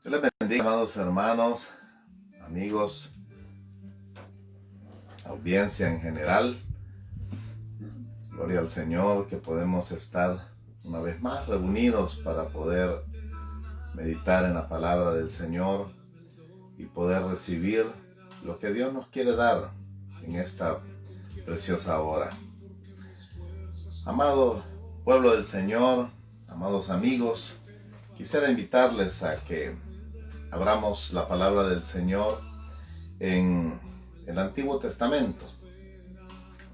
Dios les bendiga, amados hermanos, amigos, audiencia en general. Gloria al Señor que podemos estar una vez más reunidos para poder meditar en la palabra del Señor y poder recibir lo que Dios nos quiere dar en esta preciosa hora. Amado pueblo del Señor, amados amigos, quisiera invitarles a que abramos la palabra del Señor en el Antiguo Testamento.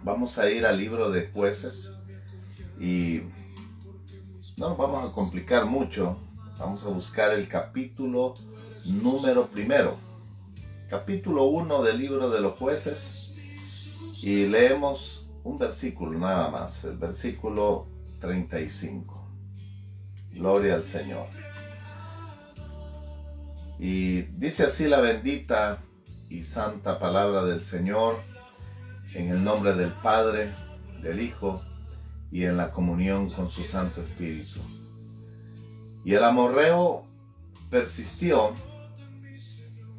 Vamos a ir al libro de Jueces y no nos vamos a complicar mucho. Vamos a buscar el capítulo número 1. Capítulo 1 del libro de los Jueces y leemos un versículo nada más, el versículo 35. Gloria al Señor. Y dice así la bendita y santa palabra del Señor, en el nombre del Padre, del Hijo y en la comunión con su Santo Espíritu. Y el amorreo persistió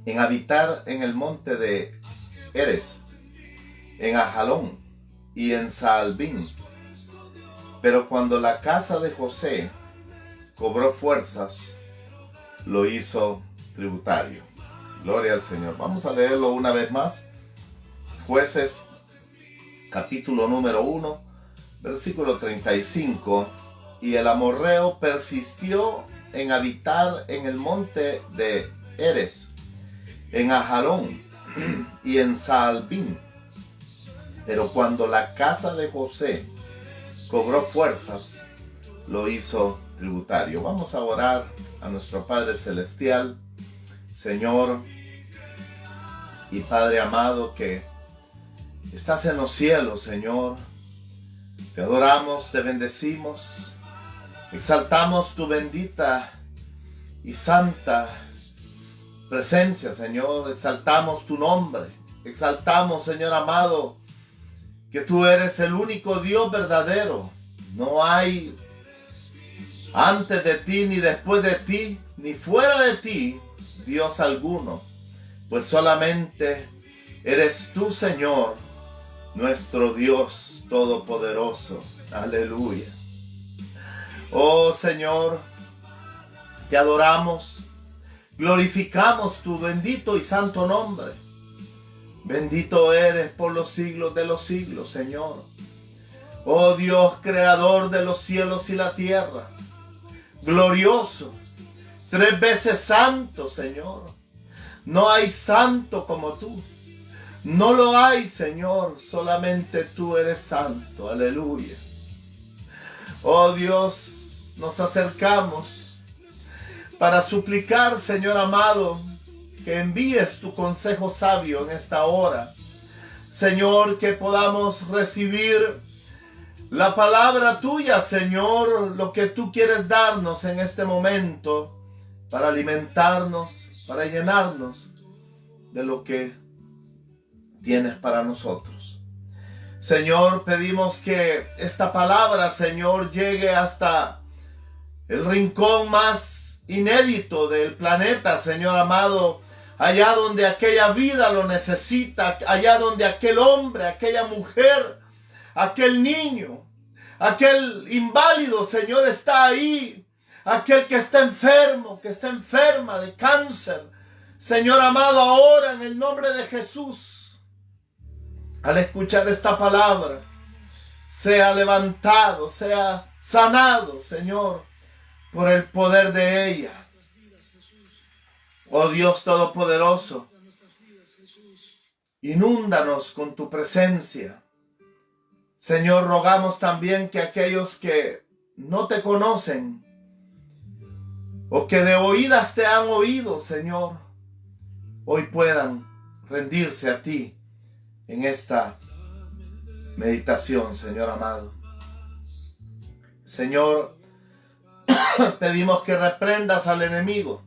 en habitar en el monte de Eres, en Ajalón y en Saalbín. Pero cuando la casa de José cobró fuerzas, lo hizo tributario. Gloria al Señor. Vamos a leerlo una vez más. Jueces, capítulo número 1, versículo 35. Y el amorreo persistió en habitar en el monte de Eres, en Ajalón y en Saalbín. Pero cuando la casa de José cobró fuerzas, lo hizo tributario. Vamos a orar a nuestro Padre Celestial, Señor y Padre amado que estás en los cielos, Señor. Te adoramos, te bendecimos, exaltamos tu bendita y santa presencia, Señor. Exaltamos tu nombre, exaltamos, Señor amado, que tú eres el único Dios verdadero. No hay antes de ti, ni después de ti, ni fuera de ti, Dios alguno. Pues solamente eres tú, Señor, nuestro Dios todopoderoso. Aleluya. Oh, Señor, te adoramos, glorificamos tu bendito y santo nombre. Bendito eres por los siglos de los siglos, Señor. Oh Dios, creador de los cielos y la tierra. Glorioso, 3 veces santo, Señor. No hay santo como tú. No lo hay, Señor. Solamente tú eres santo. Aleluya. Oh Dios, nos acercamos para suplicar, Señor amado, que envíes tu consejo sabio en esta hora. Señor, que podamos recibir la palabra tuya, Señor, lo que tú quieres darnos en este momento para alimentarnos, para llenarnos de lo que tienes para nosotros. Señor, pedimos que esta palabra, Señor, llegue hasta el rincón más inédito del planeta, Señor amado, allá donde aquella vida lo necesita, allá donde aquel hombre, aquella mujer, aquel niño, aquel inválido, Señor, está ahí. Aquel que está enfermo, que está enferma de cáncer. Señor amado, ahora en el nombre de Jesús, al escuchar esta palabra, sea levantado, sea sanado, Señor, por el poder de ella. Oh Dios Todopoderoso, inúndanos con tu presencia. Señor, rogamos también que aquellos que no te conocen o que de oídas te han oído, Señor, hoy puedan rendirse a ti en esta meditación, Señor amado. Señor, pedimos que reprendas al enemigo.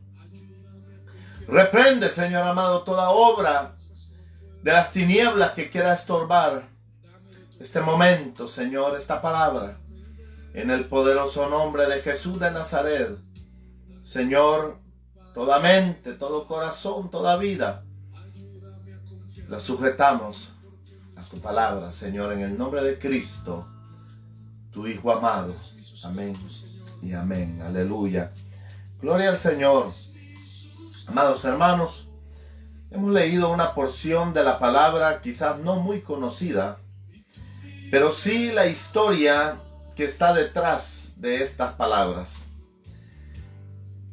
Reprende, Señor amado, toda obra de las tinieblas que quiera estorbar este momento, Señor, esta palabra, en el poderoso nombre de Jesús de Nazaret. Señor, toda mente, todo corazón, toda vida, la sujetamos a tu palabra, Señor, en el nombre de Cristo, tu Hijo amado. Amén y amén. Aleluya. Gloria al Señor. Amados hermanos, hemos leído una porción de la palabra quizás no muy conocida, pero sí la historia que está detrás de estas palabras.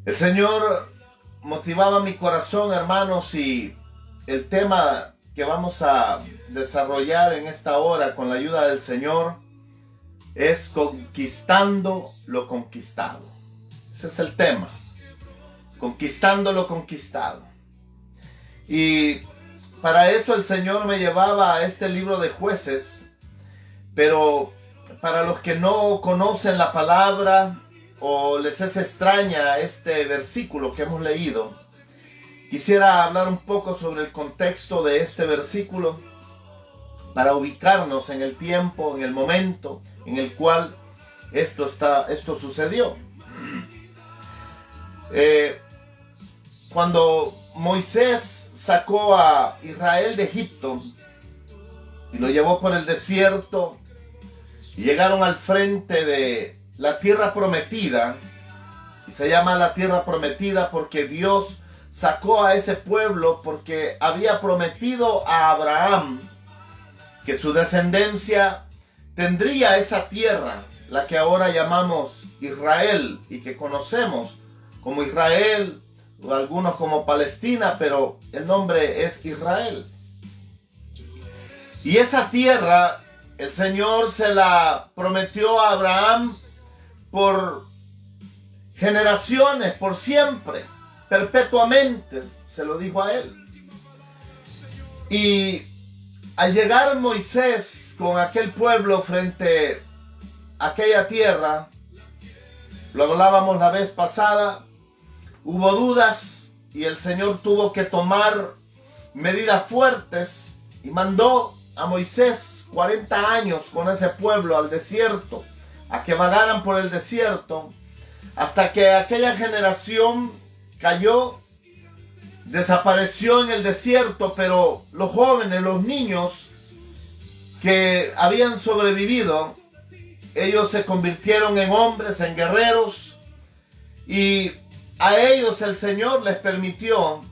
El Señor motivaba mi corazón, hermanos, y el tema que vamos a desarrollar en esta hora con la ayuda del Señor es conquistando lo conquistado. Ese es el tema, conquistando lo conquistado. Y para eso el Señor me llevaba a este libro de Jueces, pero para los que no conocen la palabra o les es extraña este versículo que hemos leído, quisiera hablar un poco sobre el contexto de este versículo para ubicarnos en el tiempo, en el momento en el cual esto sucedió. Cuando Moisés sacó a Israel de Egipto y lo llevó por el desierto y llegaron al frente de la tierra prometida, y se llama la tierra prometida porque Dios sacó a ese pueblo porque había prometido a Abraham que su descendencia tendría esa tierra, la que ahora llamamos Israel y que conocemos como Israel, o algunos como Palestina, pero el nombre es Israel. Y esa tierra el Señor se la prometió a Abraham por generaciones, por siempre, perpetuamente, se lo dijo a él. Y al llegar Moisés con aquel pueblo frente a aquella tierra, lo hablábamos la vez pasada, hubo dudas y el Señor tuvo que tomar medidas fuertes y mandó a Moisés 40 años con ese pueblo al desierto, a que vagaran por el desierto, hasta que aquella generación cayó, desapareció en el desierto, pero los jóvenes, los niños que habían sobrevivido, ellos se convirtieron en hombres, en guerreros, y a ellos el Señor les permitió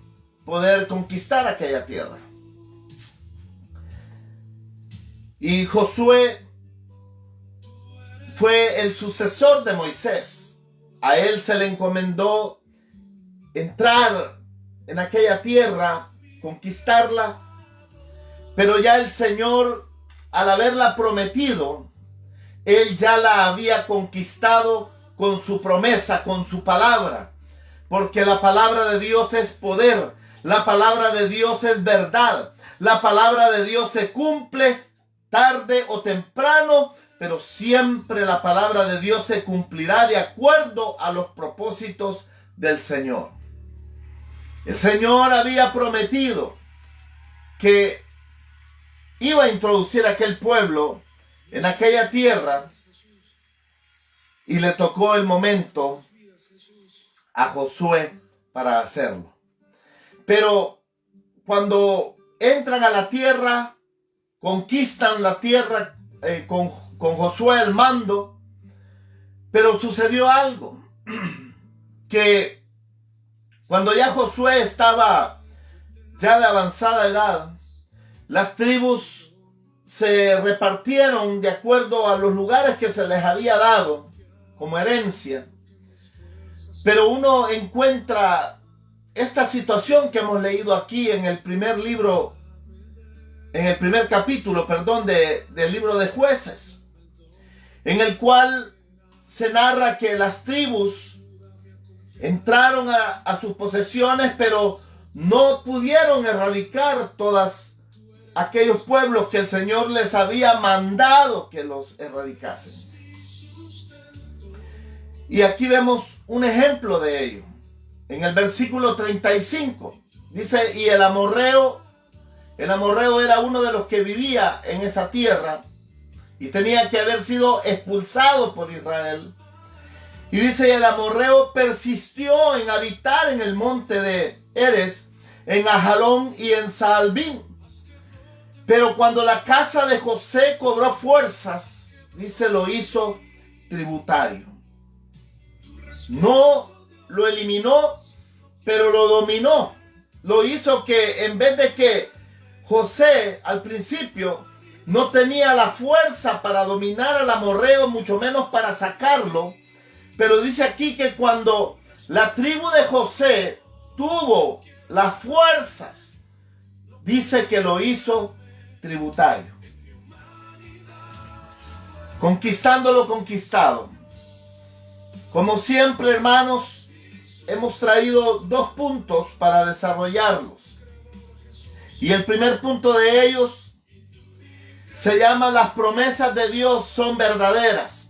poder conquistar aquella tierra. Y Josué fue el sucesor de Moisés. A él se le encomendó entrar en aquella tierra, conquistarla, pero ya el Señor, al haberla prometido, él ya la había conquistado con su promesa, con su palabra, porque la palabra de Dios es poder, la palabra de Dios es verdad, la palabra de Dios se cumple tarde o temprano, pero siempre la palabra de Dios se cumplirá de acuerdo a los propósitos del Señor. El Señor había prometido que iba a introducir a aquel pueblo en aquella tierra y le tocó el momento a Josué para hacerlo. Pero cuando entran a la tierra, conquistan la tierra con Josué al mando, pero sucedió algo, que cuando ya Josué estaba ya de avanzada edad, las tribus se repartieron de acuerdo a los lugares que se les había dado como herencia. Pero uno encuentra esta situación que hemos leído aquí en el primer libro, en el primer capítulo, del libro de Jueces, en el cual se narra que las tribus entraron a sus posesiones, pero no pudieron erradicar todos aquellos pueblos que el Señor les había mandado que los erradicasen. Y aquí vemos un ejemplo de ello. En el versículo 35 dice: y el amorreo era uno de los que vivía en esa tierra y tenía que haber sido expulsado por Israel. Y dice, y el amorreo persistió en habitar en el monte de Eres, en Ajalón y en Saalbín. Pero cuando la casa de José cobró fuerzas, dice, lo hizo tributario. No lo eliminó, pero lo dominó. Lo hizo que en vez de que José al principio no tenía la fuerza para dominar al amorreo, mucho menos para sacarlo. Pero dice aquí que cuando la tribu de José tuvo las fuerzas, dice que lo hizo tributario. Conquistando lo conquistado. Como siempre, hermanos, hemos traído 2 puntos para desarrollarlos. Y el primer punto de ellos se llama: las promesas de Dios son verdaderas.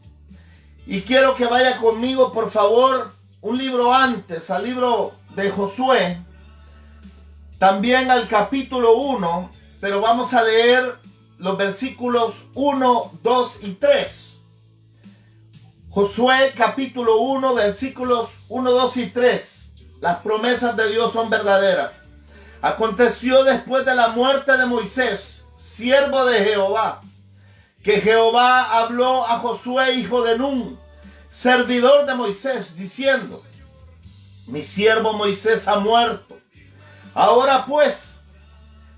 Y quiero que vaya conmigo, por favor, un libro antes, al libro de Josué, también al capítulo 1, pero vamos a leer los versículos 1, 2 y 3. Josué capítulo 1, versículos 1, 2 y 3. Las promesas de Dios son verdaderas. Aconteció después de la muerte de Moisés, siervo de Jehová, que Jehová habló a Josué, hijo de Nun, servidor de Moisés, diciendo: mi siervo Moisés ha muerto. Ahora pues,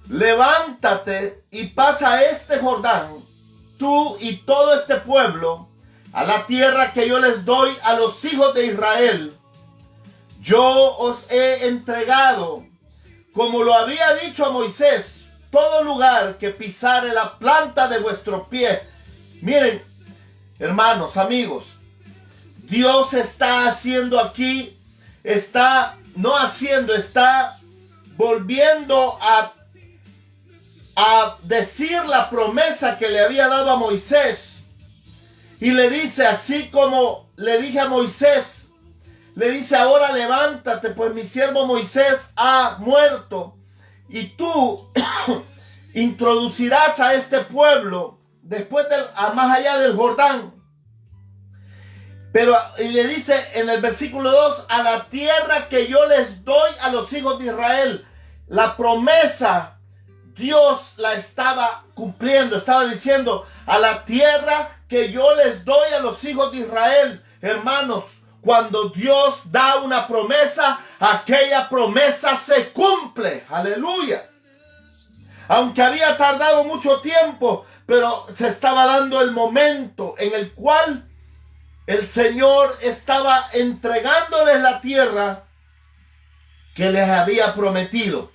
levántate y pasa este Jordán, tú y todo este pueblo, a la tierra que yo les doy a los hijos de Israel. Yo os he entregado, como lo había dicho a Moisés, todo lugar que pisare la planta de vuestro pie. Miren, hermanos, amigos, Dios está haciendo aquí, está volviendo a decir la promesa que le había dado a Moisés. Y le dice, así como le dije a Moisés, le dice: ahora levántate, pues mi siervo Moisés ha muerto, y tú introducirás a este pueblo después más allá del Jordán. Pero y le dice en el versículo 2: a la tierra que yo les doy a los hijos de Israel. La promesa Dios la estaba cumpliendo, estaba diciendo: a la tierra que yo les doy a los hijos de Israel. Hermanos, cuando Dios da una promesa, aquella promesa se cumple. Aleluya. Aunque había tardado mucho tiempo, pero se estaba dando el momento en el cual el Señor estaba entregándoles la tierra que les había prometido.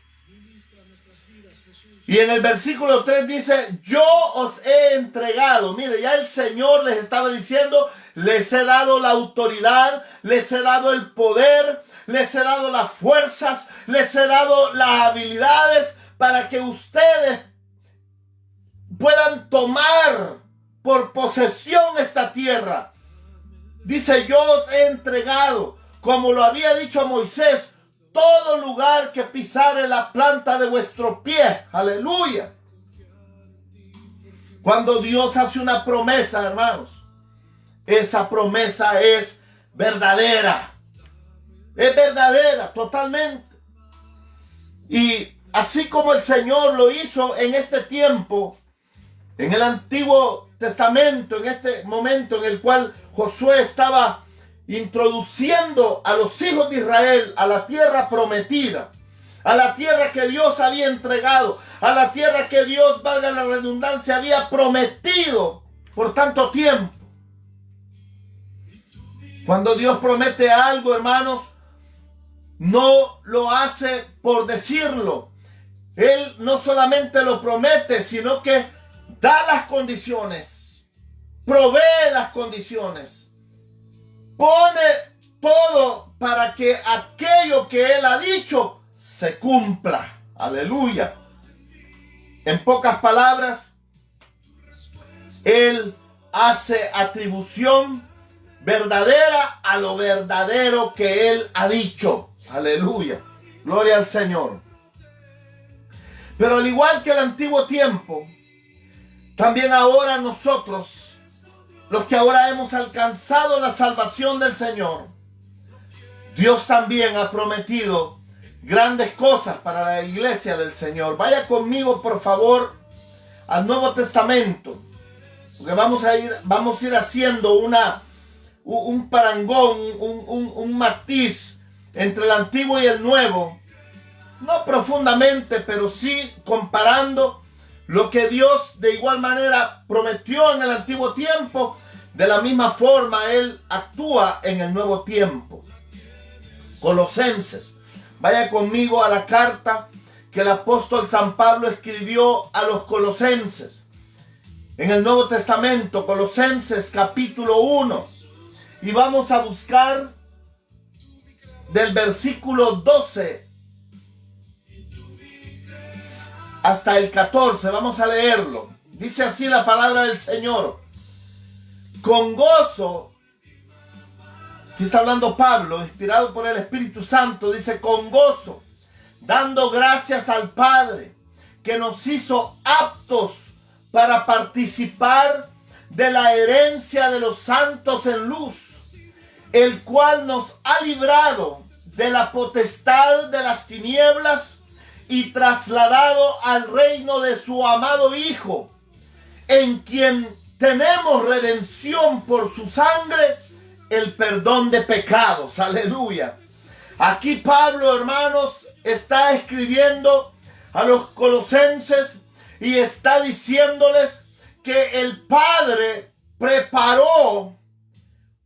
Y en el versículo 3 dice: yo os he entregado. Mire, ya el Señor les estaba diciendo: les he dado la autoridad, les he dado el poder, les he dado las fuerzas, les he dado las habilidades para que ustedes puedan tomar por posesión esta tierra. Dice: yo os he entregado, como lo había dicho a Moisés, todo lugar que pisare la planta de vuestro pie. Aleluya. Cuando Dios hace una promesa, hermanos, esa promesa es verdadera. Es verdadera totalmente. Y así como el Señor lo hizo en este tiempo, en el Antiguo Testamento, en este momento en el cual Josué estaba introduciendo a los hijos de Israel a la tierra prometida, a la tierra que Dios había entregado, a la tierra que Dios, valga la redundancia, había prometido por tanto tiempo. Cuando Dios promete algo, hermanos, no lo hace por decirlo. Él no solamente lo promete, sino que da las condiciones, provee las condiciones. Pone todo para que aquello que Él ha dicho se cumpla. Aleluya. En pocas palabras, Él hace atribución verdadera a lo verdadero que Él ha dicho. Aleluya. Gloria al Señor. Pero al igual que el antiguo tiempo, también ahora nosotros los que ahora hemos alcanzado la salvación del Señor, Dios también ha prometido grandes cosas para la iglesia del Señor. Vaya conmigo, por favor, al Nuevo Testamento, porque vamos a ir haciendo un parangón, un matiz entre el Antiguo y el Nuevo. No profundamente, pero sí comparando lo que Dios de igual manera prometió en el antiguo tiempo. De la misma forma Él actúa en el nuevo tiempo. Colosenses. Vaya conmigo a la carta que el apóstol San Pablo escribió a los colosenses. En el Nuevo Testamento, Colosenses capítulo 1. Y vamos a buscar del versículo 12 hasta el 14. Vamos a leerlo. Dice así la palabra del Señor. Con gozo, aquí está hablando Pablo, inspirado por el Espíritu Santo, dice: con gozo, dando gracias al Padre, que nos hizo aptos para participar de la herencia de los santos en luz, el cual nos ha librado de la potestad de las tinieblas y trasladado al reino de su amado Hijo, en quien tenemos redención por su sangre, el perdón de pecados. Aleluya. Aquí Pablo, hermanos, está escribiendo a los colosenses y está diciéndoles que el Padre preparó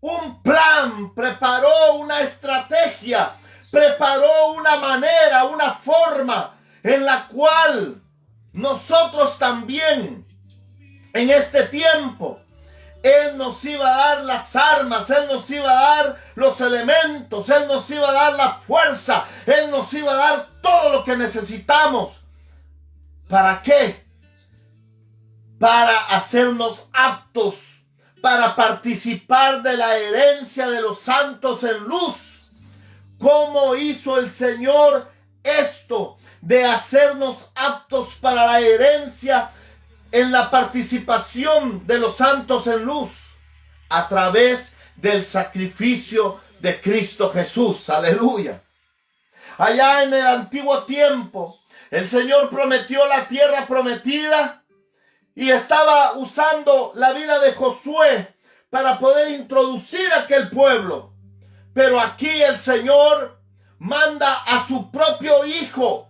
un plan, preparó una estrategia, preparó una manera, una forma en la cual nosotros también en este tiempo Él nos iba a dar las armas, Él nos iba a dar los elementos, Él nos iba a dar la fuerza, Él nos iba a dar todo lo que necesitamos. ¿Para qué? Para hacernos aptos, para participar de la herencia de los santos en luz. ¿Cómo hizo el Señor esto de hacernos aptos para la herencia en la participación de los santos en luz? A través del sacrificio de Cristo Jesús. Aleluya. Allá en el antiguo tiempo, el Señor prometió la tierra prometida y estaba usando la vida de Josué para poder introducir a aquel pueblo. Pero aquí el Señor manda a su propio Hijo,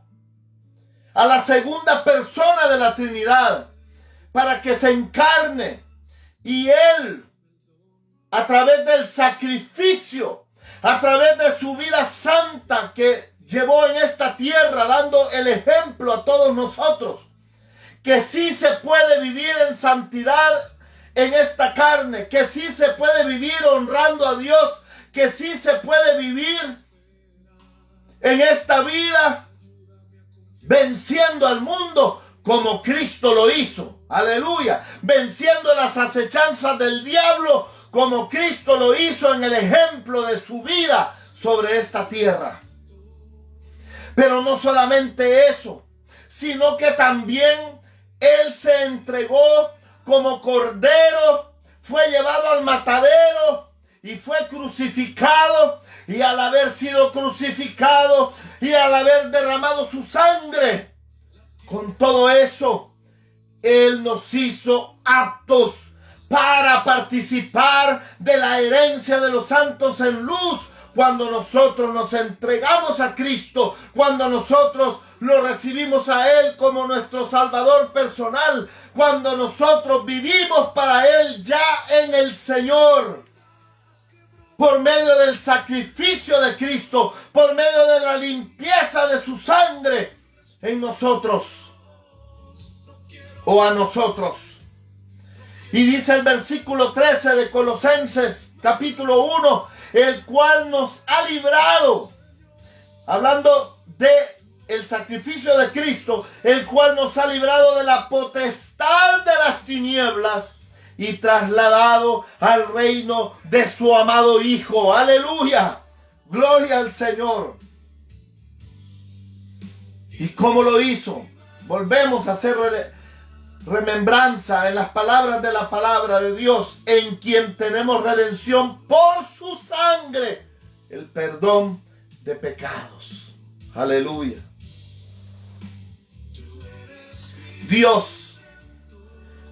a la segunda persona de la Trinidad, para que se encarne. Y Él, a través del sacrificio, a través de su vida santa que llevó en esta tierra, dando el ejemplo a todos nosotros, que sí se puede vivir en santidad en esta carne, que sí se puede vivir honrando a Dios, que sí se puede vivir en esta vida venciendo al mundo como Cristo lo hizo. Aleluya. Venciendo las acechanzas del diablo como Cristo lo hizo en el ejemplo de su vida sobre esta tierra. Pero no solamente eso, sino que también Él se entregó como cordero, fue llevado al matadero y fue crucificado. Y al haber sido crucificado y al haber derramado su sangre, con todo eso, Él nos hizo aptos para participar de la herencia de los santos en luz. Cuando nosotros nos entregamos a Cristo, cuando nosotros lo recibimos a Él como nuestro Salvador personal, cuando nosotros vivimos para Él ya en el Señor, por medio del sacrificio de Cristo, por medio de la limpieza de su sangre en nosotros o a nosotros. Y dice el versículo 13 de Colosenses capítulo 1, el cual nos ha librado, hablando de el sacrificio de Cristo, el cual nos ha librado de la potestad de las tinieblas y trasladado al reino de su amado Hijo. Aleluya. Gloria al Señor. ¿Y cómo lo hizo? Volvemos a hacer remembranza en las palabras de la palabra de Dios, en quien tenemos redención por su sangre, el perdón de pecados. Aleluya. Dios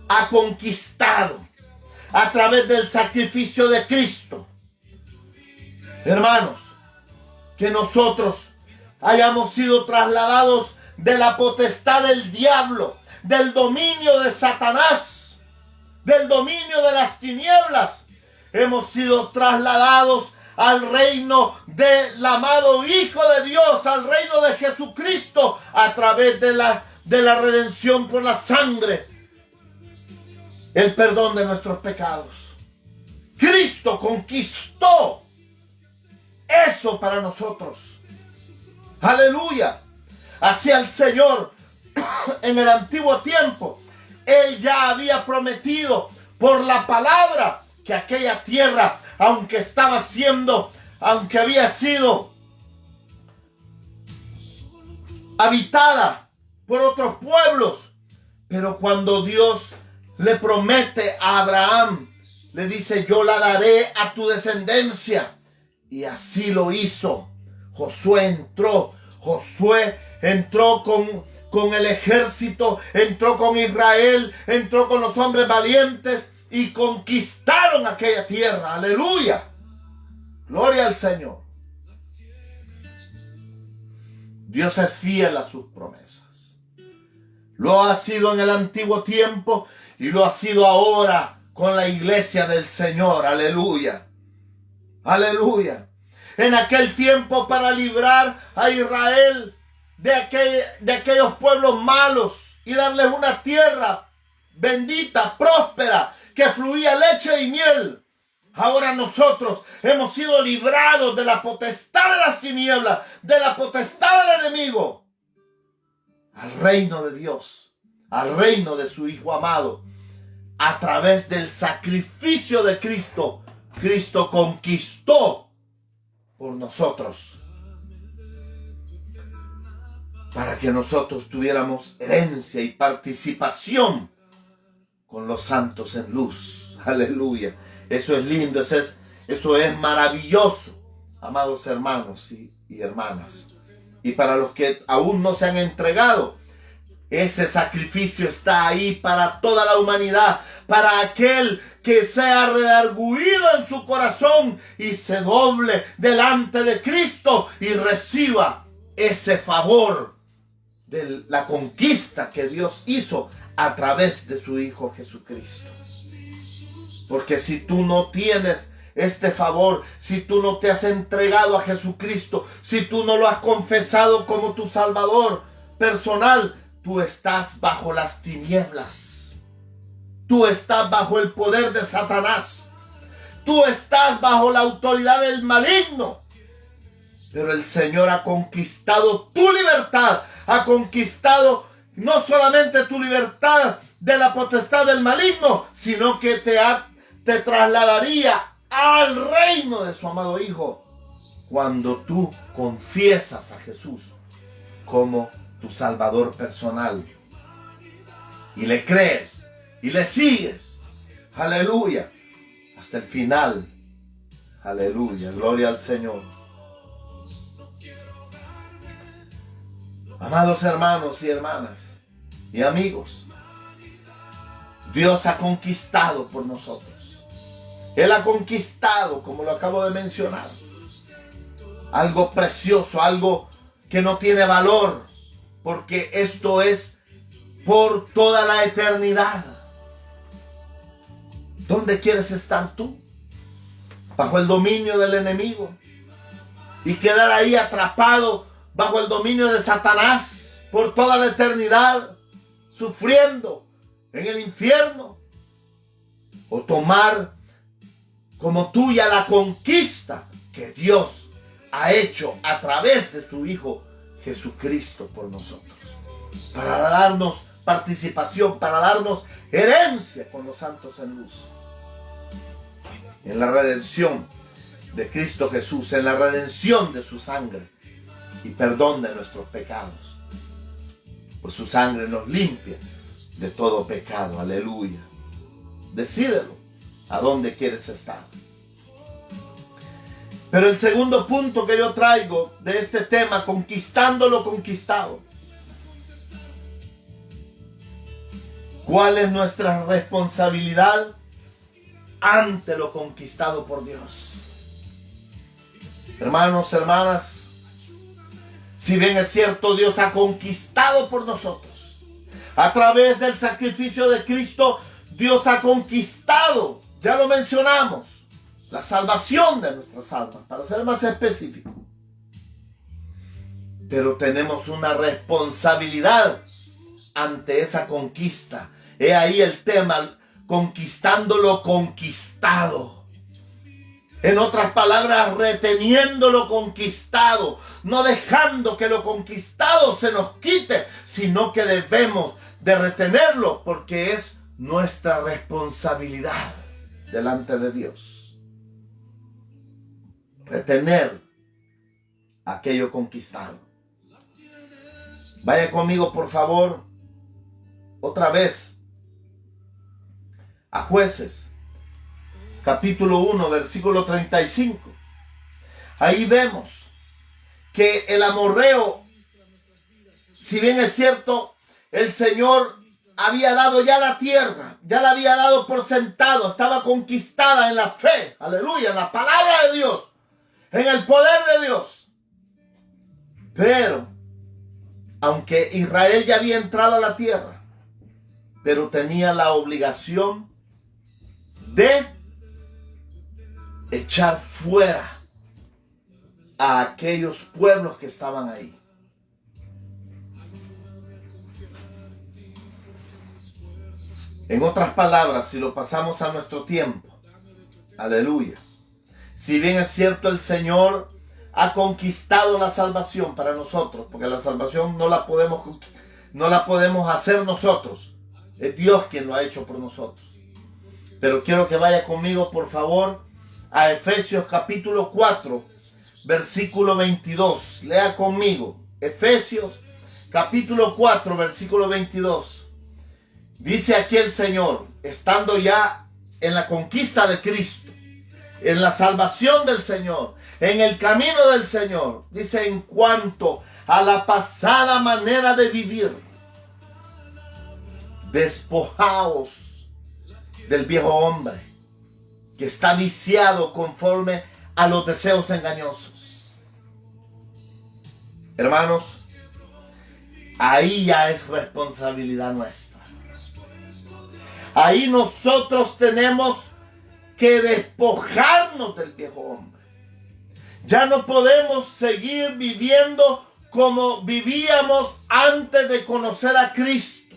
ha conquistado a través del sacrificio de Cristo, hermanos, que nosotros hayamos sido trasladados de la potestad del diablo, del dominio de Satanás, del dominio de las tinieblas. Hemos sido trasladados al reino del amado Hijo de Dios, al reino de Jesucristo, a través de la redención por la sangre, el perdón de nuestros pecados. Cristo conquistó eso para nosotros. Aleluya. Hacia el Señor en el antiguo tiempo, Él ya había prometido por la palabra que aquella tierra, aunque había sido habitada por otros pueblos, pero cuando Dios le promete a Abraham, le dice: yo la daré a tu descendencia. Y así lo hizo. Josué entró con el ejército, entró con Israel, entró con los hombres valientes y conquistaron aquella tierra. Aleluya. Gloria al Señor. Dios es fiel a sus promesas. Lo ha sido en el antiguo tiempo y lo ha sido ahora con la iglesia del Señor. Aleluya. Aleluya. En aquel tiempo, para librar a Israel de aquellos pueblos malos y darles una tierra bendita, próspera, que fluía leche y miel. Ahora nosotros hemos sido librados de la potestad de las tinieblas, de la potestad del enemigo, al reino de Dios, al reino de su Hijo amado, a través del sacrificio de Cristo. Cristo conquistó por nosotros, para que nosotros tuviéramos herencia y participación con los santos en luz. Aleluya. Eso es lindo, eso es maravilloso, amados hermanos y hermanas. Y para los que aún no se han entregado, ese sacrificio está ahí para toda la humanidad, para aquel que sea redarguido en su corazón y se doble delante de Cristo y reciba ese favor de la conquista que Dios hizo a través de su Hijo Jesucristo. Porque si tú no tienes este favor, si tú no te has entregado a Jesucristo, si tú no lo has confesado como tu Salvador personal, tú estás bajo las tinieblas. Tú estás bajo el poder de Satanás. Tú estás bajo la autoridad del maligno. Pero el Señor ha conquistado tu libertad. Ha conquistado no solamente tu libertad de la potestad del maligno, sino que te trasladaría al reino de su amado Hijo cuando tú confiesas a Jesús como tu Salvador personal y le crees y le sigues. Aleluya. Hasta el final. Aleluya. Gloria al Señor. Amados hermanos y hermanas y amigos, Dios ha conquistado por nosotros. Él ha conquistado, como lo acabo de mencionar, algo precioso, algo que no tiene valor, porque esto es por toda la eternidad. ¿Dónde quieres estar tú? ¿Bajo el dominio del enemigo? ¿Y quedar ahí atrapado bajo el dominio de Satanás por toda la eternidad, sufriendo en el infierno? ¿O tomar como tuya la conquista que Dios ha hecho a través de su Hijo Jesucristo por nosotros, para darnos participación, para darnos herencia con los santos en luz, en la redención de Cristo Jesús, en la redención de su sangre y perdón de nuestros pecados? Pues su sangre nos limpia, de todo pecado. Aleluya. Decídelo a dónde quieres estar. Pero el segundo punto que yo traigo de este tema, conquistando lo conquistado. ¿Cuál es nuestra responsabilidad ante lo conquistado por Dios? Hermanos, hermanas, si bien es cierto, Dios ha conquistado por nosotros. A través del sacrificio de Cristo, Dios ha conquistado, ya lo mencionamos, la salvación de nuestras almas, para ser más específico. Pero tenemos una responsabilidad ante esa conquista. He ahí el tema, conquistando lo conquistado. En otras palabras, reteniendo lo conquistado, no dejando que lo conquistado se nos quite, sino que debemos de retenerlo porque es nuestra responsabilidad delante de Dios. Retener aquello conquistado. Vaya conmigo, por favor, otra vez a Jueces, capítulo 1, versículo 35. Ahí vemos que el amorreo, si bien es cierto, el Señor había dado ya la tierra, ya la había dado por sentado, estaba conquistada en la fe, aleluya, en la palabra de Dios, en el poder de Dios. Pero, aunque Israel ya había entrado a la tierra, pero tenía la obligación de echar fuera a aquellos pueblos que estaban ahí. En otras palabras, si lo pasamos a nuestro tiempo, aleluya, si bien es cierto el Señor ha conquistado la salvación para nosotros, porque la salvación no la podemos hacer nosotros, es Dios quien lo ha hecho por nosotros. Pero quiero que vaya conmigo, por favor, a Efesios capítulo 4, versículo 22. Lea conmigo. Efesios capítulo 4, versículo 22. Dice aquí el Señor, estando ya en la conquista de Cristo, en la salvación del Señor, en el camino del Señor. Dice, en cuanto a la pasada manera de vivir, despojaos del viejo hombre que está viciado conforme a los deseos engañosos. Hermanos, ahí ya es responsabilidad nuestra. Ahí nosotros tenemos que despojarnos del viejo hombre. Ya no podemos seguir viviendo como vivíamos antes de conocer a Cristo.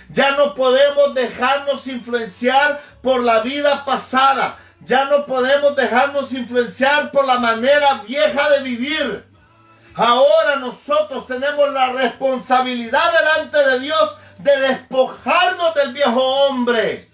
Ya no podemos dejarnos influenciar por la vida pasada. Ya no podemos dejarnos influenciar por la manera vieja de vivir. Ahora nosotros tenemos la responsabilidad delante de Dios de despojarnos del viejo hombre.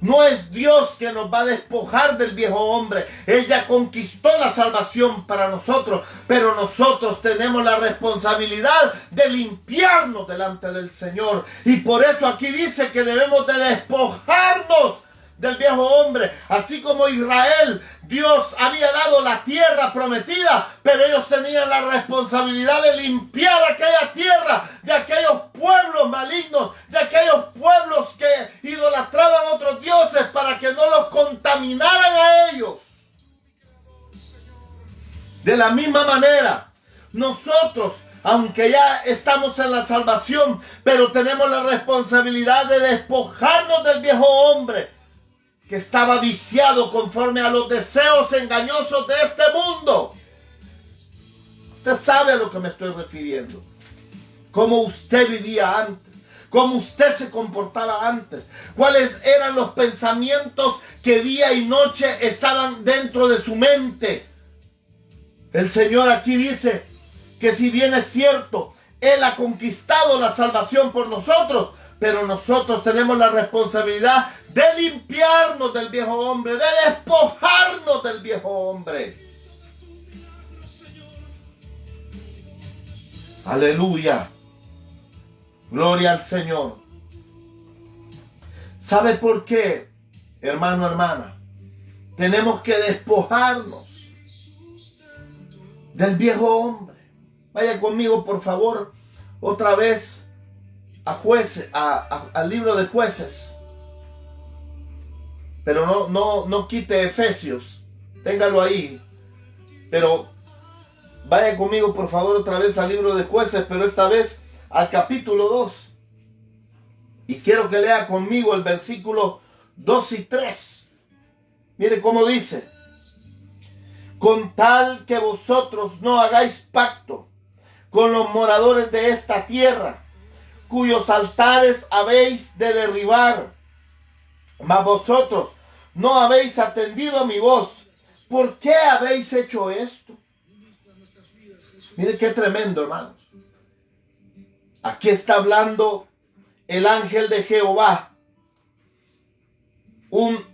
No es Dios que nos va a despojar del viejo hombre. Él ya conquistó la salvación para nosotros, pero nosotros tenemos la responsabilidad de limpiarnos delante del Señor. Y por eso aquí dice que debemos de despojarnos del viejo hombre. Así como Israel, Dios había dado la tierra prometida, pero ellos tenían la responsabilidad de limpiar aquella tierra de aquellos pueblos malignos, de aquellos pueblos que idolatraban a otros dioses para que no los contaminaran a ellos. De la misma manera, nosotros, aunque ya estamos en la salvación, pero tenemos la responsabilidad de despojarnos del viejo hombre que estaba viciado conforme a los deseos engañosos de este mundo. Usted sabe a lo que me estoy refiriendo. Cómo usted vivía antes, cómo usted se comportaba antes, cuáles eran los pensamientos que día y noche estaban dentro de su mente. El Señor aquí dice que si bien es cierto, Él ha conquistado la salvación por nosotros, pero nosotros tenemos la responsabilidad de limpiarnos del viejo hombre, de despojarnos del viejo hombre. Aleluya. Gloria al Señor. ¿Sabe por qué, hermano, hermana? Tenemos que despojarnos del viejo hombre. Vaya conmigo, por favor, otra vez a Jueces, al libro de Jueces. Pero no quite Efesios. Téngalo ahí. Pero vaya conmigo, por favor, otra vez al libro de Jueces, pero esta vez al capítulo 2. Y quiero que lea conmigo el versículo 2 y 3. Mire cómo dice: con tal que vosotros no hagáis pacto con los moradores de esta tierra, cuyos altares habéis de derribar, mas vosotros no habéis atendido a mi voz. ¿Por qué habéis hecho esto? Mire qué tremendo, hermanos. Aquí está hablando el ángel de Jehová. Una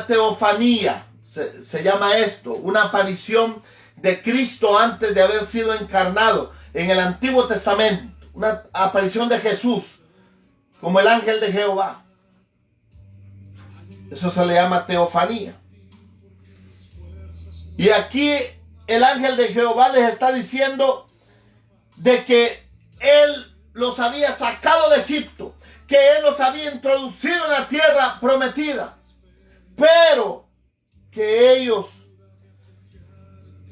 teofanía, se llama esto, una aparición de Cristo antes de haber sido encarnado en el Antiguo Testamento, una aparición de Jesús como el ángel de Jehová. Eso se le llama teofanía. Y aquí el ángel de Jehová les está diciendo de que él los había sacado de Egipto, que él los había introducido en la tierra prometida, pero que ellos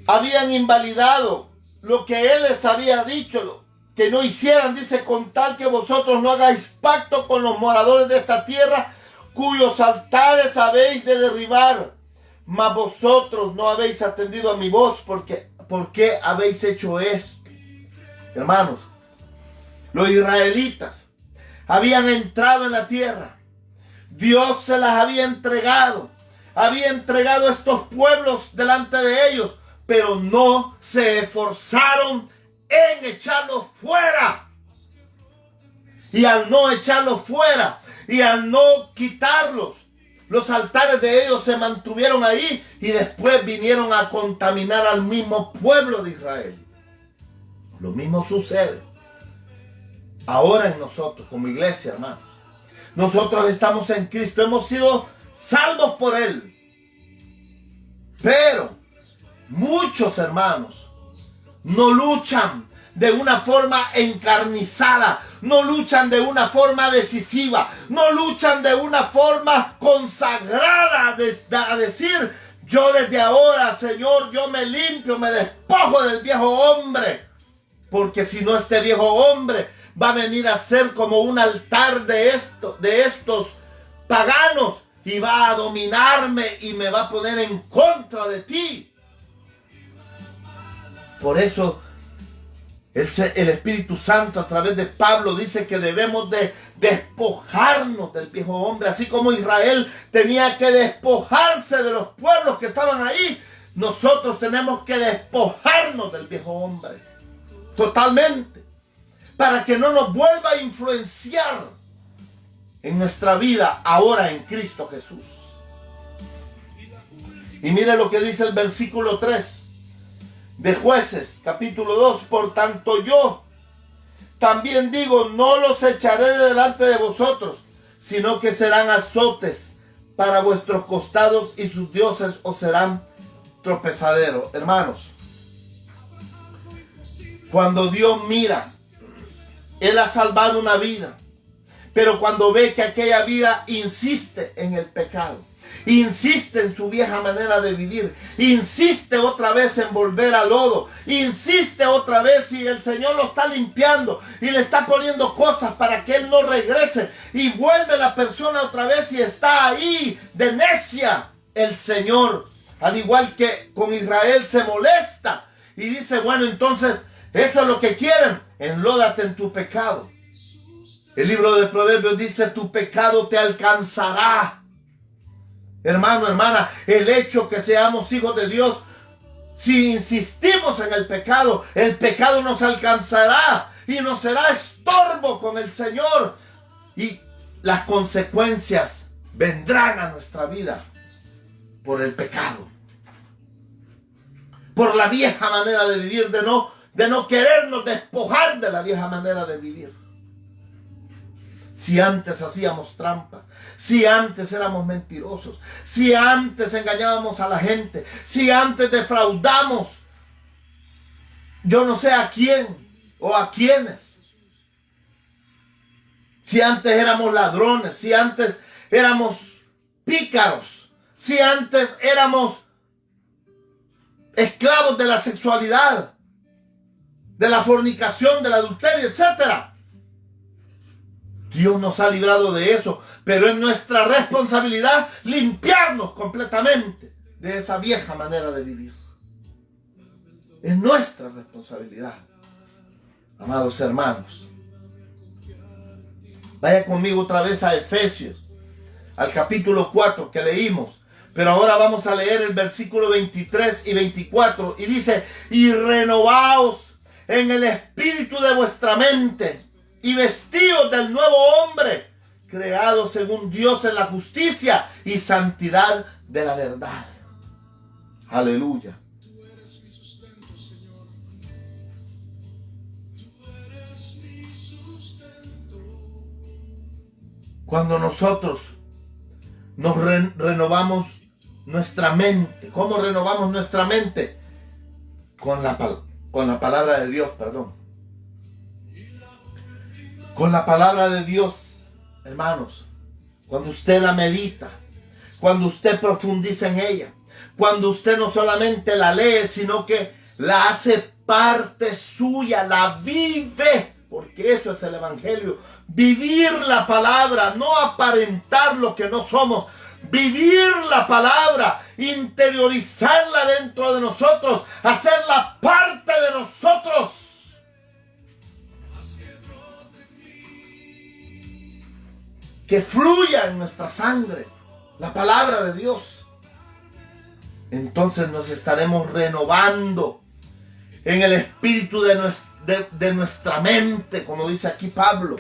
habían invalidado lo que él les había dicho, que no hicieran. Dice: con tal que vosotros no hagáis pacto con los moradores de esta tierra, cuyos altares habéis de derribar, mas vosotros no habéis atendido a mi voz. ¿Por qué habéis hecho esto? Hermanos, los israelitas habían entrado en la tierra. Dios se las había entregado estos pueblos delante de ellos, pero no se esforzaron en echarlos fuera. Y al no echarlos fuera y al no quitarlos, los altares de ellos se mantuvieron ahí y después vinieron a contaminar al mismo pueblo de Israel. Lo mismo sucede ahora en nosotros como iglesia, hermano. Nosotros estamos en Cristo, hemos sido salvos por Él. Pero muchos hermanos no luchan de una forma encarnizada, no luchan de una forma decisiva, no luchan de una forma consagrada a decir: yo desde ahora, Señor, yo me limpio, me despojo del viejo hombre. Porque si no, este viejo hombre va a venir a ser como un altar de estos paganos y va a dominarme y me va a poner en contra de ti. Por eso el Espíritu Santo a través de Pablo dice que debemos de despojarnos del viejo hombre, así como Israel tenía que despojarse de los pueblos que estaban ahí. Nosotros tenemos que despojarnos del viejo hombre totalmente, para que no nos vuelva a influenciar en nuestra vida ahora en Cristo Jesús. Y mire lo que dice el versículo 3 de Jueces, capítulo 2. Por tanto yo también digo: no los echaré de delante de vosotros, sino que serán azotes para vuestros costados, y sus dioses os serán tropezaderos. Hermanos, cuando Dios mira, Él ha salvado una vida, pero cuando ve que aquella vida insiste en el pecado, insiste en su vieja manera de vivir, insiste otra vez en volver al lodo, insiste otra vez, y el Señor lo está limpiando y le está poniendo cosas para que Él no regrese, y vuelve la persona otra vez y está ahí de necia, el Señor, al igual que con Israel, se molesta y dice: bueno, entonces eso es lo que quieren, enlódate en tu pecado. El libro de Proverbios dice: tu pecado te alcanzará. Hermano, hermana, el hecho que seamos hijos de Dios, si insistimos en el pecado nos alcanzará y nos será estorbo con el Señor. Y las consecuencias vendrán a nuestra vida por el pecado, por la vieja manera de vivir, de no de no querernos despojar de la vieja manera de vivir. Si antes hacíamos trampas, si antes éramos mentirosos, si antes engañábamos a la gente, si antes defraudamos, yo no sé a quién o a quiénes. Si antes éramos ladrones, si antes éramos pícaros, si antes éramos esclavos de la sexualidad, de la fornicación, del adulterio, etc. Dios nos ha librado de eso, pero es nuestra responsabilidad limpiarnos completamente de esa vieja manera de vivir. Es nuestra responsabilidad, amados hermanos. Vaya conmigo otra vez a Efesios, al capítulo 4 que leímos. Pero ahora vamos a leer el versículo 23 y 24. Y dice, y renovaos en el espíritu de vuestra mente, y vestidos del nuevo hombre, creado según Dios en la justicia y santidad de la verdad. Aleluya. Cuando nosotros nos renovamos nuestra mente, ¿cómo renovamos nuestra mente? Con la palabra de Dios, perdón. Con la palabra de Dios, hermanos, cuando usted la medita, cuando usted profundiza en ella, cuando usted no solamente la lee, sino que la hace parte suya, la vive, porque eso es el evangelio. Vivir la palabra, no aparentar lo que no somos. Vivir la palabra, interiorizarla dentro de nosotros, hacerla parte de nosotros. Que fluya en nuestra sangre la palabra de Dios. Entonces nos estaremos renovando en el espíritu de nuestra mente, como dice aquí Pablo.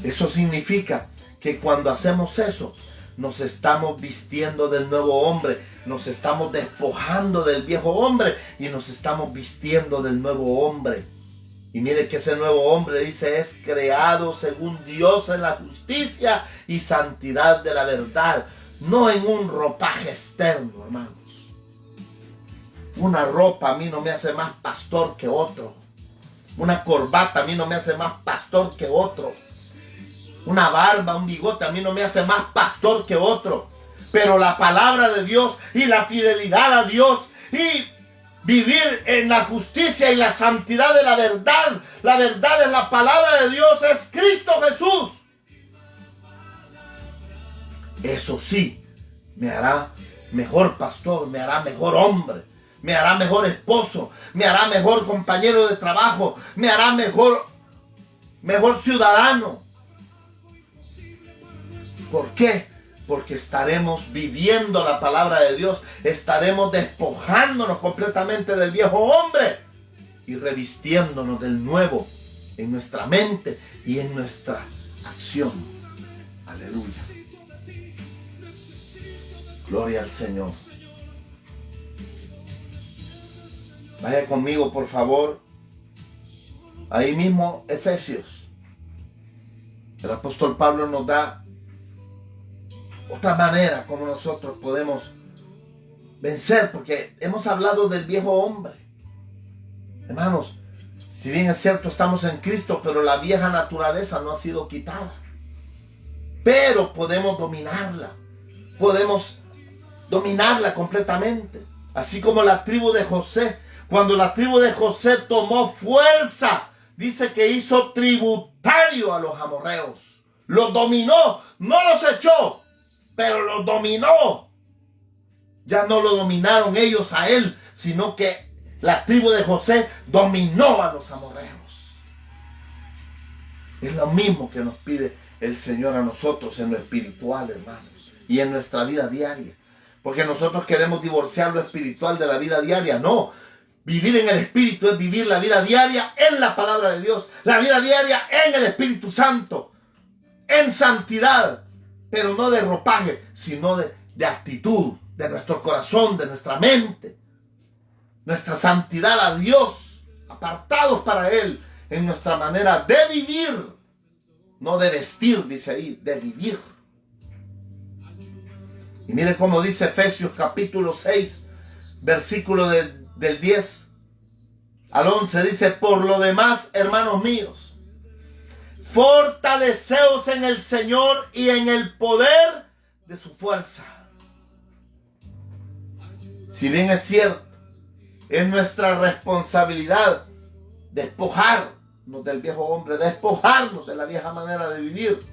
Eso significa que cuando hacemos eso, nos estamos vistiendo del nuevo hombre, nos estamos despojando del viejo hombre y nos estamos vistiendo del nuevo hombre. Y mire que ese nuevo hombre, dice, es creado según Dios en la justicia y santidad de la verdad, no en un ropaje externo, hermanos. Una ropa a mí no me hace más pastor que otro. Una corbata a mí no me hace más pastor que otro. Una barba, un bigote a mí no me hace más pastor que otro. Pero la palabra de Dios y la fidelidad a Dios y vivir en la justicia y la santidad de la verdad. La verdad es la palabra de Dios, es Cristo Jesús. Eso sí, me hará mejor pastor, me hará mejor hombre, me hará mejor esposo, me hará mejor compañero de trabajo, me hará mejor ciudadano. ¿Por qué? Porque estaremos viviendo la palabra de Dios, estaremos despojándonos completamente del viejo hombre y revistiéndonos del nuevo en nuestra mente y en nuestra acción. Aleluya. Gloria al Señor. Vaya conmigo, por favor. Ahí mismo, Efesios. El apóstol Pablo nos da otra manera como nosotros podemos vencer, porque hemos hablado del viejo hombre. Hermanos, si bien es cierto estamos en Cristo, pero la vieja naturaleza no ha sido quitada. Pero podemos dominarla completamente. Así como la tribu de José, cuando la tribu de José tomó fuerza, dice que hizo tributario a los amorreos. Los dominó, no los echó, pero los dominó. Ya no lo dominaron ellos a él, sino que la tribu de José dominó a los amorreos. Es lo mismo que nos pide el Señor a nosotros en lo espiritual, hermanos, y en nuestra vida diaria. Porque nosotros queremos divorciar lo espiritual de la vida diaria. No, vivir en el Espíritu es vivir la vida diaria en la palabra de Dios, la vida diaria en el Espíritu Santo, en santidad. Pero no de ropaje, sino de de actitud, de nuestro corazón, de nuestra mente, nuestra santidad a Dios, apartados para Él, en nuestra manera de vivir, no de vestir, dice ahí, de vivir. Y mire cómo dice Efesios capítulo 6, versículo del 10 al 11, dice: por lo demás, hermanos míos, fortaleceos en el Señor y en el poder de su fuerza. Si bien es cierto, es nuestra responsabilidad despojarnos del viejo hombre, despojarnos de la vieja manera de vivir.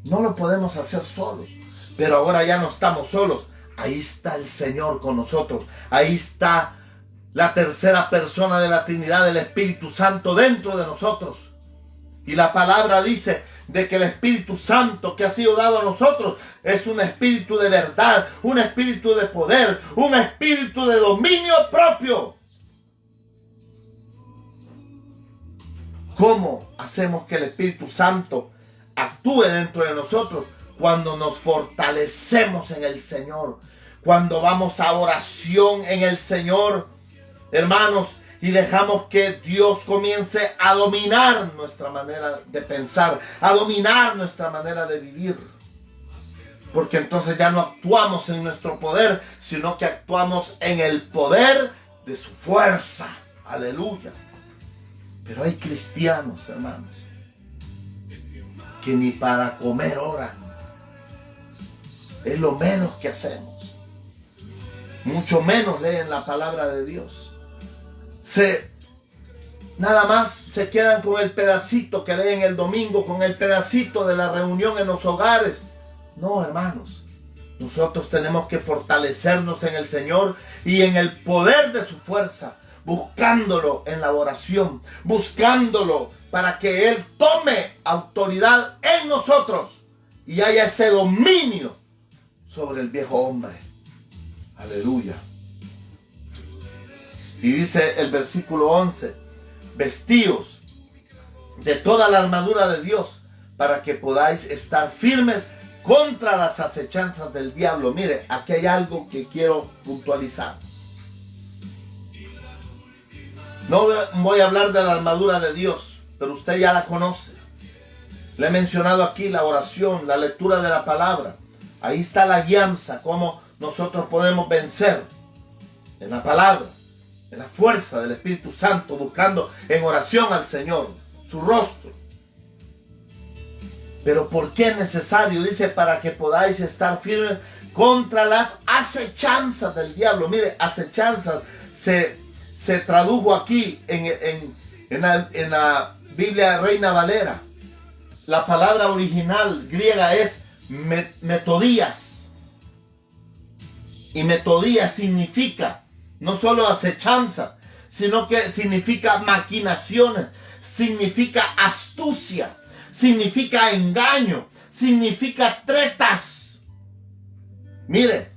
No lo podemos hacer solos, pero ahora ya no estamos solos. Ahí está el Señor con nosotros. Ahí está la tercera persona de la Trinidad, el Espíritu Santo, dentro de nosotros. Y la palabra dice de que el Espíritu Santo que ha sido dado a nosotros es un espíritu de verdad, un espíritu de poder, un espíritu de dominio propio. ¿Cómo hacemos que el Espíritu Santo actúe dentro de nosotros? Cuando nos fortalecemos en el Señor, cuando vamos a oración en el Señor, hermanos, y dejamos que Dios comience a dominar nuestra manera de pensar, a dominar nuestra manera de vivir. Porque entonces ya no actuamos en nuestro poder, sino que actuamos en el poder de su fuerza. Aleluya. Pero hay cristianos, hermanos, que ni para comer oran. Es lo menos que hacemos. Mucho menos leen la palabra de Dios. Nada más se quedan con el pedacito que leen el domingo, con el pedacito de la reunión en los hogares. No, hermanos, nosotros tenemos que fortalecernos en el Señor y en el poder de su fuerza, buscándolo en la oración, buscándolo para que Él tome autoridad en nosotros y haya ese dominio sobre el viejo hombre. Aleluya. Y dice el versículo 11: vestíos de toda la armadura de Dios para que podáis estar firmes contra las acechanzas del diablo. Mire, aquí hay algo que quiero puntualizar. No voy a hablar de la armadura de Dios, pero usted ya la conoce. Le he mencionado aquí la oración, la lectura de la palabra. Ahí está la guianza, cómo nosotros podemos vencer en la palabra, en la fuerza del Espíritu Santo, buscando en oración al Señor, su rostro. Pero ¿por qué es necesario? Dice, para que podáis estar firmes contra las acechanzas del diablo. Mire, acechanzas se tradujo aquí en la Biblia Reina Valera. La palabra original griega es metodías. Y metodías significa no solo acechanzas, sino que significa maquinaciones, significa astucia, significa engaño, significa tretas. Mire,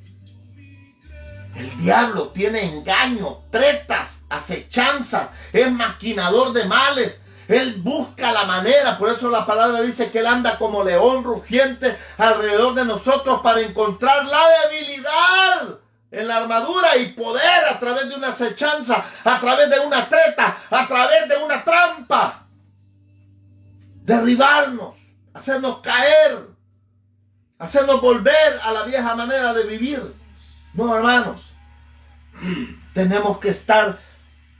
el diablo tiene engaño, tretas, acechanzas, es maquinador de males. Él busca la manera, por eso la palabra dice que Él anda como león rugiente alrededor de nosotros para encontrar la debilidad en la armadura y poder a través de una acechanza, a través de una treta, a través de una trampa, derribarnos, hacernos caer, hacernos volver a la vieja manera de vivir. No, hermanos, tenemos que estar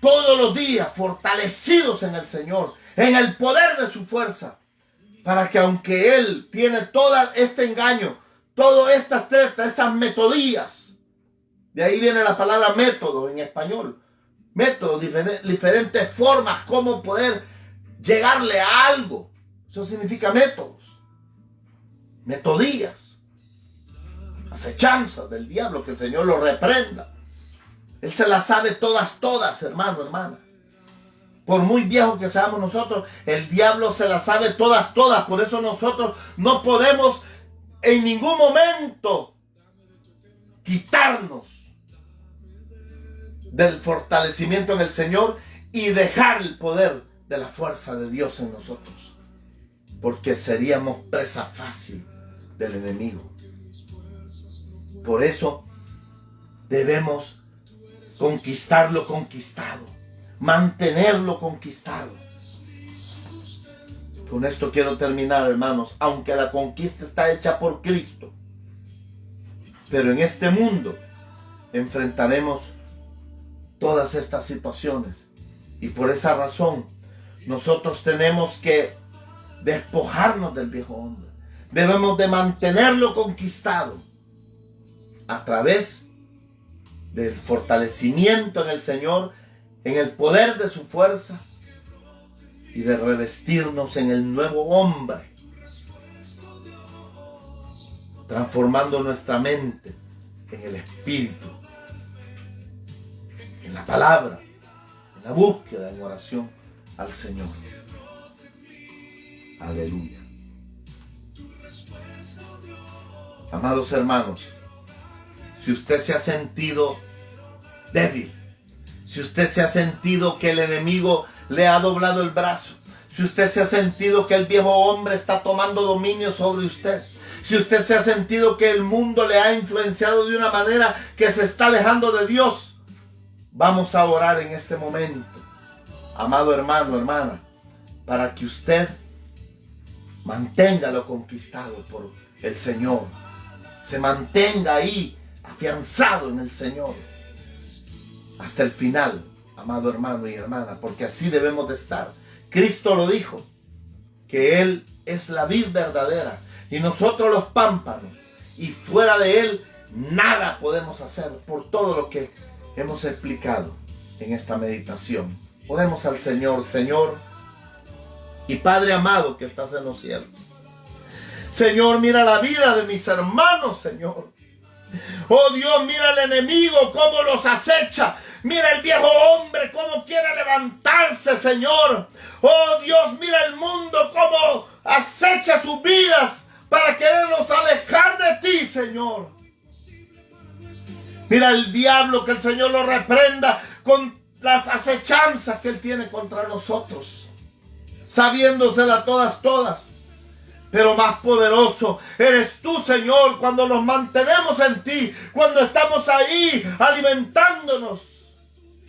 todos los días fortalecidos en el Señor, en el poder de su fuerza, para que aunque Él tiene todo este engaño, todas estas tretas, esas metodías, de ahí viene la palabra método en español, método, diferentes formas, cómo poder llegarle a algo. Eso significa métodos, metodías, acechanzas del diablo, que el Señor lo reprenda. Él se las sabe todas, hermano, hermana. Por muy viejos que seamos nosotros, el diablo se las sabe todas. Por eso nosotros no podemos en ningún momento quitarnos del fortalecimiento en el Señor y dejar el poder de la fuerza de Dios en nosotros, porque seríamos presa fácil del enemigo. Por eso debemos conquistar lo conquistado, mantener lo conquistado. Con esto quiero terminar, hermanos. Aunque la conquista está hecha por Cristo, pero en este mundo enfrentaremos todas estas situaciones. Y por esa razón, nosotros tenemos que despojarnos del viejo hombre. Debemos de mantenerlo conquistado a través del fortalecimiento en el Señor, en el poder de su fuerza y de revestirnos en el nuevo hombre, transformando nuestra mente en el Espíritu, en la palabra, en la búsqueda, en oración al Señor. Aleluya. Amados hermanos, si usted se ha sentido débil, si usted se ha sentido que el enemigo le ha doblado el brazo, si usted se ha sentido que el viejo hombre está tomando dominio sobre usted, si usted se ha sentido que el mundo le ha influenciado de una manera que se está alejando de Dios, vamos a orar en este momento, amado hermano, hermana, para que usted mantenga lo conquistado por el Señor, se mantenga ahí afianzado en el Señor hasta el final, amado hermano y hermana, porque así debemos de estar. Cristo lo dijo, que Él es la vid verdadera y nosotros los pámpanos, y fuera de Él nada podemos hacer, por todo lo que hemos explicado en esta meditación. Oremos al Señor. Señor y Padre amado que estás en los cielos, Señor, mira la vida de mis hermanos, Señor. Oh Dios, mira el enemigo cómo los acecha. Mira el viejo hombre cómo quiere levantarse, Señor. Oh Dios, mira el mundo cómo acecha sus vidas para querernos alejar de ti, Señor. Mira el diablo, que el Señor lo reprenda con las acechanzas que Él tiene contra nosotros, sabiéndosela todas. Pero más poderoso eres tú, Señor, cuando nos mantenemos en ti, cuando estamos ahí alimentándonos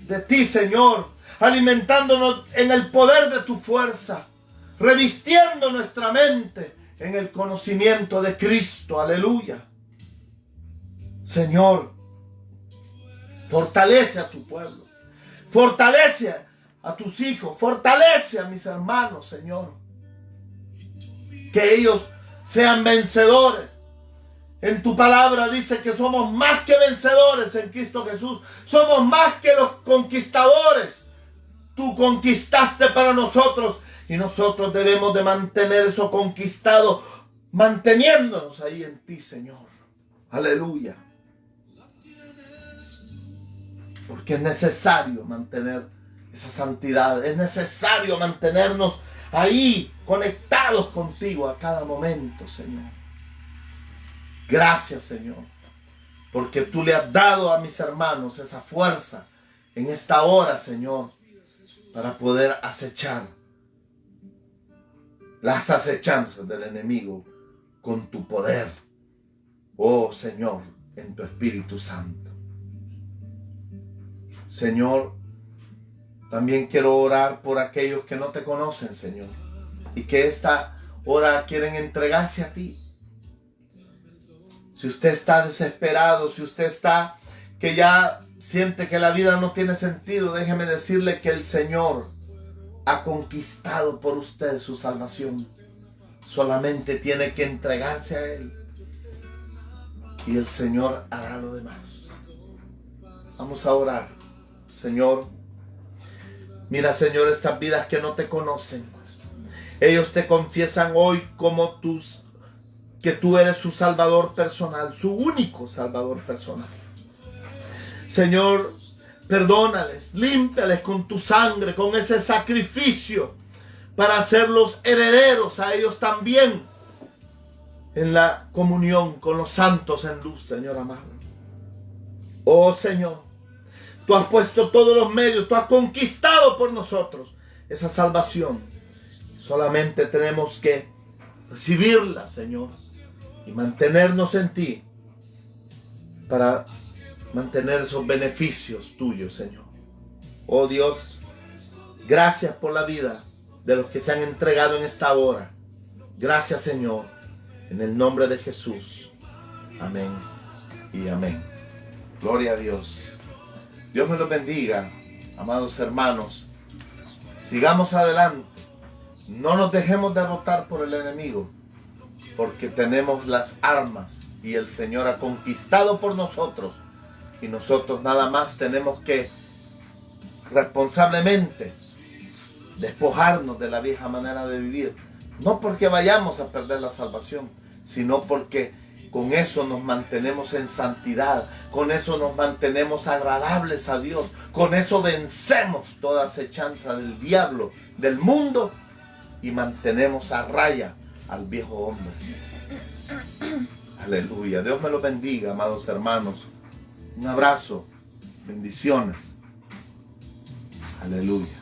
de ti, Señor, alimentándonos en el poder de tu fuerza, revistiendo nuestra mente en el conocimiento de Cristo. Aleluya. Señor, fortalece a tu pueblo, fortalece a tus hijos, fortalece a mis hermanos, Señor. Que ellos sean vencedores. En tu palabra dice que somos más que vencedores en Cristo Jesús. Somos más que los conquistadores. Tú conquistaste para nosotros y nosotros debemos de mantener eso conquistado, manteniéndonos ahí en ti, Señor. Aleluya. Porque es necesario mantener esa santidad. Es necesario mantenernos ahí conectados contigo a cada momento, Señor. Gracias, Señor, porque tú le has dado a mis hermanos esa fuerza en esta hora, Señor, para poder acechar las acechanzas del enemigo con tu poder, oh Señor, en tu Espíritu Santo. Señor, también quiero orar por aquellos que no te conocen, Señor, y que esta hora quieren entregarse a ti. Si usted está desesperado, si usted está que ya siente que la vida no tiene sentido, déjeme decirle que el Señor ha conquistado por usted su salvación. Solamente tiene que entregarse a Él y el Señor hará lo demás. Vamos a orar. Señor, mira, Señor, estas vidas que no te conocen. Ellos te confiesan hoy como que tú eres su Salvador personal, su único Salvador personal. Señor, perdónales, límpiales con tu sangre, con ese sacrificio, para hacerlos herederos a ellos también en la comunión con los santos en luz, Señor amado. Oh Señor, tú has puesto todos los medios, tú has conquistado por nosotros esa salvación. Solamente tenemos que recibirla, Señor, y mantenernos en ti para mantener esos beneficios tuyos, Señor. Oh Dios, gracias por la vida de los que se han entregado en esta hora. Gracias, Señor, en el nombre de Jesús. Amén y amén. Gloria a Dios. Dios me los bendiga, amados hermanos. Sigamos adelante. No nos dejemos derrotar por el enemigo, porque tenemos las armas y el Señor ha conquistado por nosotros. Y nosotros nada más tenemos que responsablemente despojarnos de la vieja manera de vivir. No porque vayamos a perder la salvación, sino porque con eso nos mantenemos en santidad, con eso nos mantenemos agradables a Dios, con eso vencemos toda acechanza del diablo, del mundo, y mantenemos a raya al viejo hombre. Aleluya. Dios me lo bendiga, amados hermanos. Un abrazo. Bendiciones. Aleluya.